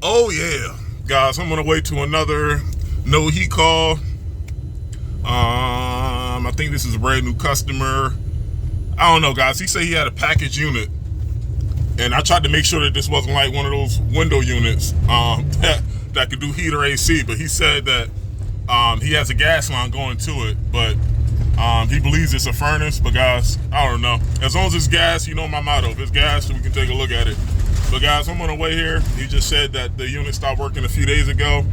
Oh yeah, guys, I'm on the way to another no heat call. I think this is a brand new customer. I don't know, guys. He said he had a package unit, and I tried to make sure that this wasn't like one of those window units that could do heat or AC. But he said that he has a gas line going to it, but he believes it's a furnace. But guys, I don't know. As long as it's gas, you know my motto. If it's gas, we can take a look at it. But guys, I'm on the way here. He just said that the unit stopped working a few days ago.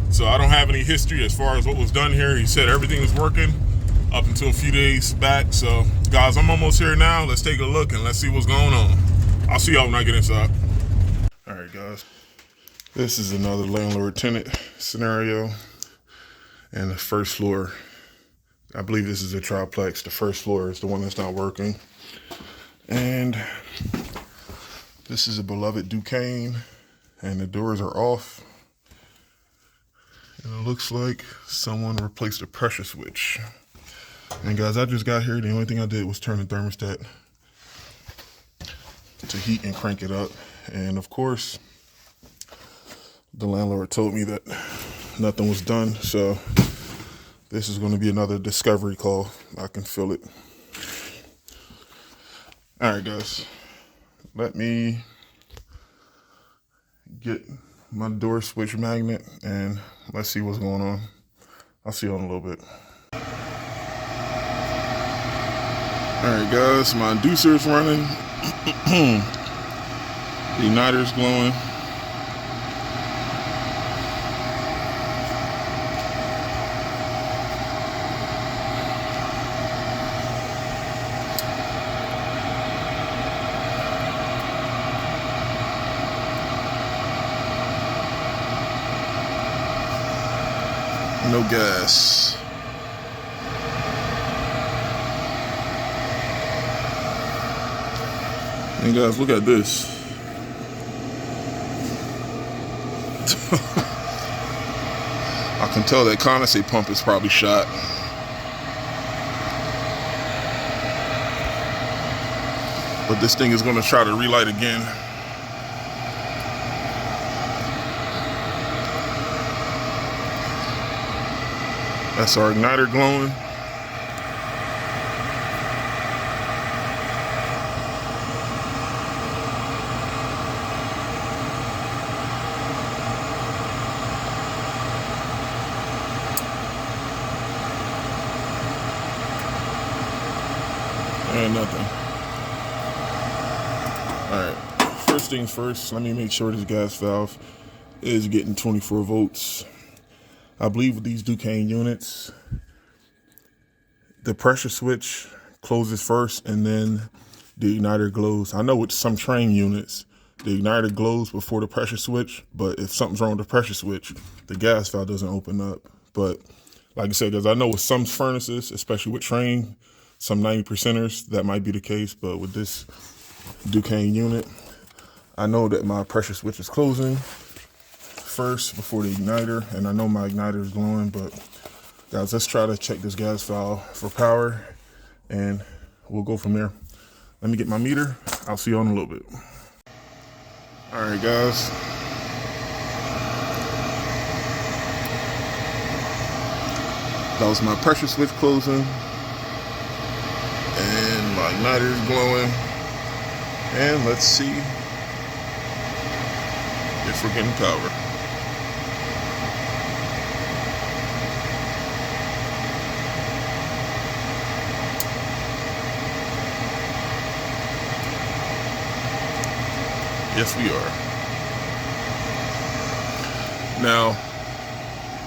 So I don't have any history as far as what was done here. He said everything was working up until a few days back. So guys, I'm almost here now. Let's take a look and let's see what's going on. I'll see y'all when I get inside. All right, guys. This is another landlord-tenant scenario. And the first floor, I believe this is a triplex. The first floor is the one that's not working. And this is a beloved Ducane. And the doors are off. And it looks like someone replaced a pressure switch. And guys, I just got here. The only thing I did was turn the thermostat to heat and crank it up. And of course, the landlord told me that nothing was done. So this is going to be another discovery call. I can feel it. All right, guys. Let me get my door switch magnet and let's see what's going on. I'll see you in a little bit. Alright guys, my inducer is running. The igniter's glowing. No gas. And guys, look at this. I can tell that condensate pump is probably shot. But this thing is going to try to relight again. That's our igniter glowing. And nothing. Alright, first things first, let me make sure this gas valve is getting 24 volts. I believe with these Ducane units, the pressure switch closes first and then the igniter glows. I know with some train units, the igniter glows before the pressure switch, but if something's wrong with the pressure switch, the gas valve doesn't open up. But like I said, because I know with some furnaces, especially with train, some 90%ers, that might be the case. But with this Ducane unit, I know that my pressure switch is closing first before the igniter, and I know my igniter is glowing. But guys, let's try to check this gas valve for power and we'll go from there. Let me get my meter. I'll see you in a little bit. All right, guys. That was my pressure switch closing and my igniter is glowing. And let's see if we're getting power. Yes, we are. Now,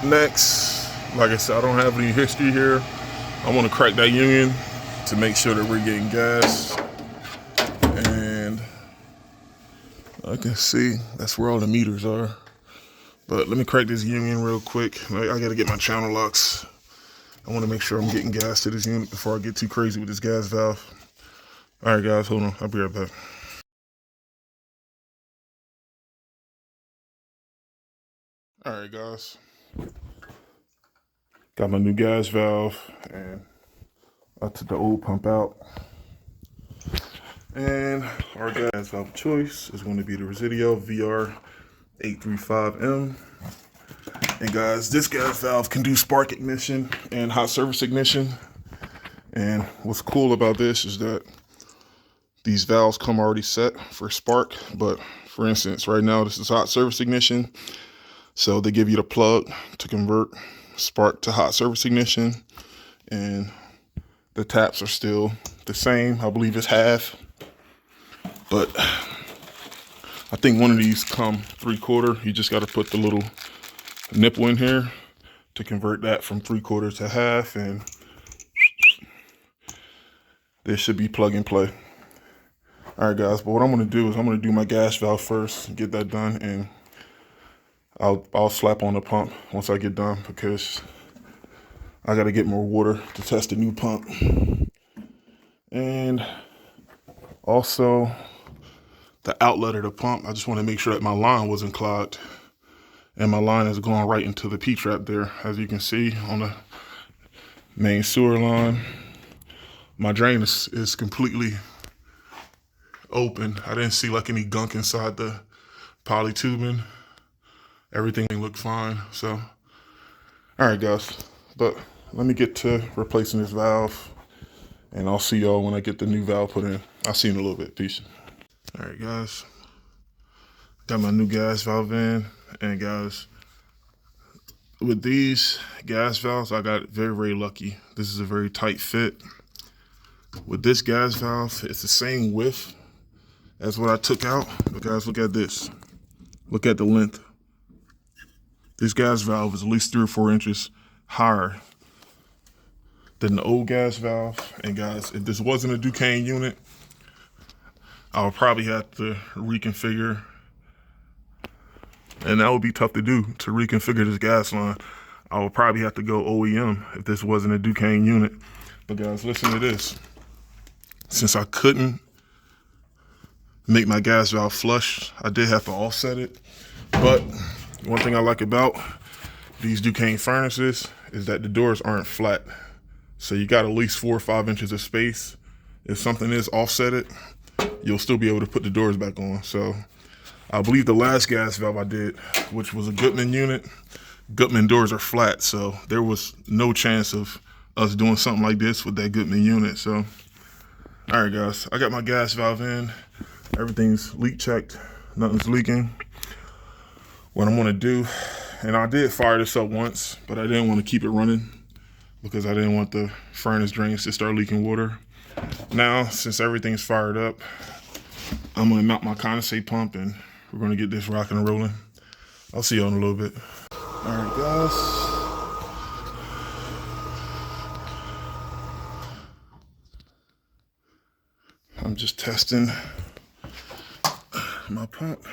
next, like I said, I don't have any history here. I want to crack that union to make sure that we're getting gas. And I can see that's where all the meters are. But let me crack this union real quick. I got to get my channel locks. I want to make sure I'm getting gas to this unit before I get too crazy with this gas valve. All right, guys, hold on. I'll be right back. All right, guys. Got my new gas valve, and I took the old pump out. And our gas valve of choice is going to be the Residio 835M. And guys, this gas valve can do spark ignition and hot surface ignition. And what's cool about this is that these valves come already set for spark. But for instance, right now, this is hot surface ignition. So they give you the plug to convert spark to hot surface ignition. And the taps are still the same. I believe it's half. But I think one of these come 3/4. You just got to put the little nipple in here to convert that from 3/4 to half, and this should be plug and play. All right, guys, but what I'm going to do is I'm going to do my gas valve first, get that done, and I'll slap on the pump once I get done, because I got to get more water to test the new pump. And also the outlet of the pump, I just want to make sure that my line wasn't clogged. And my line is going right into the P-trap there, as you can see on the main sewer line. My drain is completely open. I didn't see like any gunk inside the poly tubing. Everything looked fine. So, all right, guys, but let me get to replacing this valve, and I'll see y'all when I get the new valve put in. I'll see you in a little bit. Peace. All right, guys, got my new gas valve in, and guys, with these gas valves, I got very, very lucky. This is a very tight fit. With this gas valve, it's the same width as what I took out, but guys, look at this. Look at the length. This gas valve is at least 3 or 4 inches higher than the old gas valve. And guys, if this wasn't a Ducane unit, I would probably have to reconfigure, and that would be tough to do, to reconfigure this gas line. I would probably have to go OEM if this wasn't a Ducane unit. But guys, listen to this. Since I couldn't make my gas valve flush, I did have to offset it. But one thing I like about these Ducane furnaces is that the doors aren't flat. So you got at least 4 or 5 inches of space. If something is offsetted, you'll still be able to put the doors back on. So I believe the last gas valve I did, which was a Gutman unit, Gutman doors are flat. So there was no chance of us doing something like this with that Gutman unit. So, all right, guys, I got my gas valve in. Everything's leak checked. Nothing's leaking. What I'm gonna do, and I did fire this up once, but I didn't want to keep it running because I didn't want the furnace drains to start leaking water. Now, since everything's fired up, I'm gonna mount my condensate pump, and we're gonna get this rocking and rolling. I'll see y'all in a little bit. All right, guys. I'm just testing my pump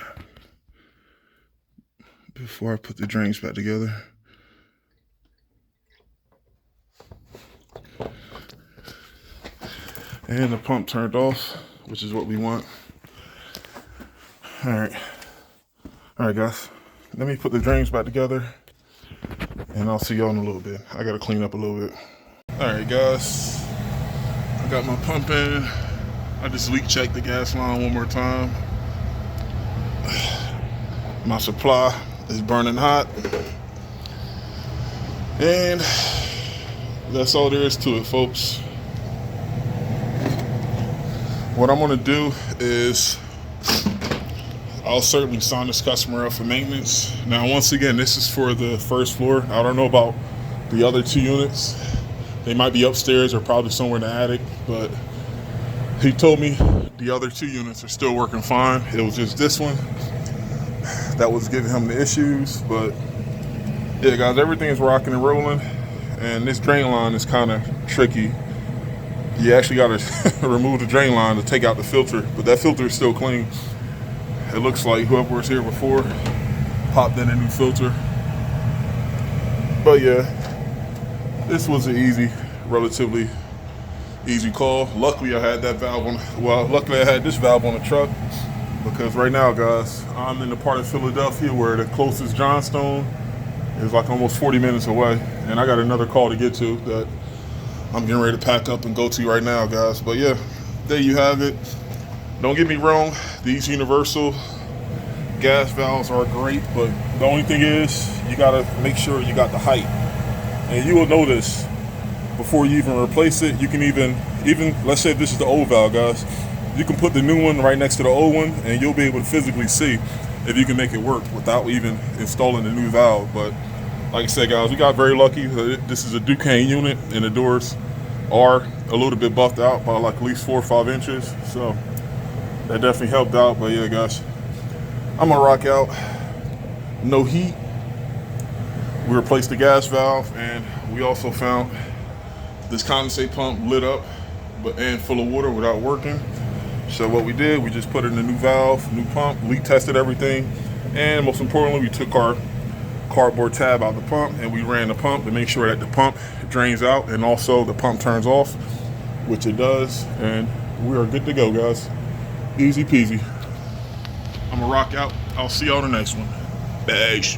before I put the drains back together. And the pump turned off, which is what we want. All right, guys, let me put the drains back together, and I'll see y'all in a little bit. I gotta clean up a little bit. All right, guys, I got my pump in. I just leak checked the gas line one more time. My supply is burning hot, and that's all there is to it, folks. What I'm gonna do is I'll certainly sign this customer up for maintenance. Now, once again, this is for the first floor. I don't know about the other 2 units. They might be upstairs or probably somewhere in the attic, but he told me the other 2 units are still working fine. It was just this one that was giving him the issues. But yeah, guys, everything is rocking and rolling, and this drain line is kind of tricky. You actually got to remove the drain line to take out the filter, but that filter is still clean. It looks like whoever was here before popped in a new filter. But yeah, this was an relatively easy call. Luckily, I had that valve on. Well, luckily I had this valve on the truck, because right now, guys, I'm in the part of Philadelphia where the closest Johnstone is like almost 40 minutes away, and I got another call to get to that I'm getting ready to pack up and go to right now, guys. But yeah, there you have it. Don't get me wrong, these universal gas valves are great, but the only thing is you gotta make sure you got the height. And you will notice before you even replace it, you can even let's say this is the old valve, guys, you can put the new one right next to the old one and you'll be able to physically see if you can make it work without even installing the new valve. But like I said, guys, we got very lucky. This is a Ducane unit and the doors are a little bit buffed out by like at least 4 or 5 inches, so that definitely helped out. But yeah, guys, I'm gonna rock out. No heat. We replaced the gas valve, and we also found this condensate pump lit up and full of water without working. So what we did, we just put in a new valve, new pump, leak tested everything, and most importantly, we took our cardboard tab out the pump and we ran the pump to make sure that the pump drains out and also the pump turns off, which it does, and we are good to go, guys. Easy peasy. I'm gonna rock out. I'll see y'all on the next one. Bash.